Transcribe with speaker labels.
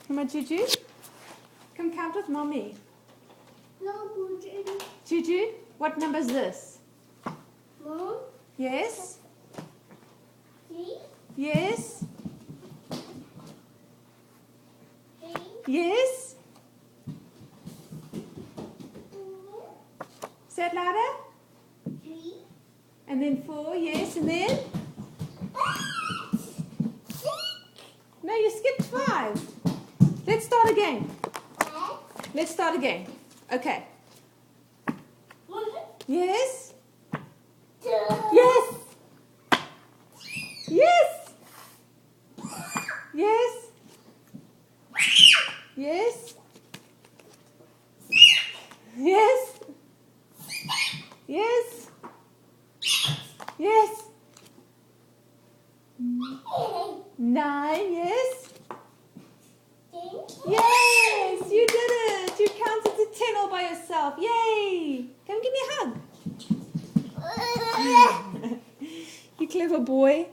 Speaker 1: Come on, Juju. Come count with Mommy.
Speaker 2: No, Juju.
Speaker 1: Juju, what number is this?
Speaker 2: Mom?
Speaker 1: Yes?
Speaker 2: 3?
Speaker 1: Yes?
Speaker 2: 3?
Speaker 1: Yes? Say it louder.
Speaker 2: 3?
Speaker 1: And then 4, yes, and then? No, you skipped 5. Let's start again. Let's start again. Okay. Yes?
Speaker 2: 2.
Speaker 1: Yes! Yes! Yes? Yes? Yes? Yes? Yes? 9, yes?
Speaker 2: 10.
Speaker 1: Yes! You did it! You counted to 10 all by yourself. Yay! Come give me a hug. You clever boy.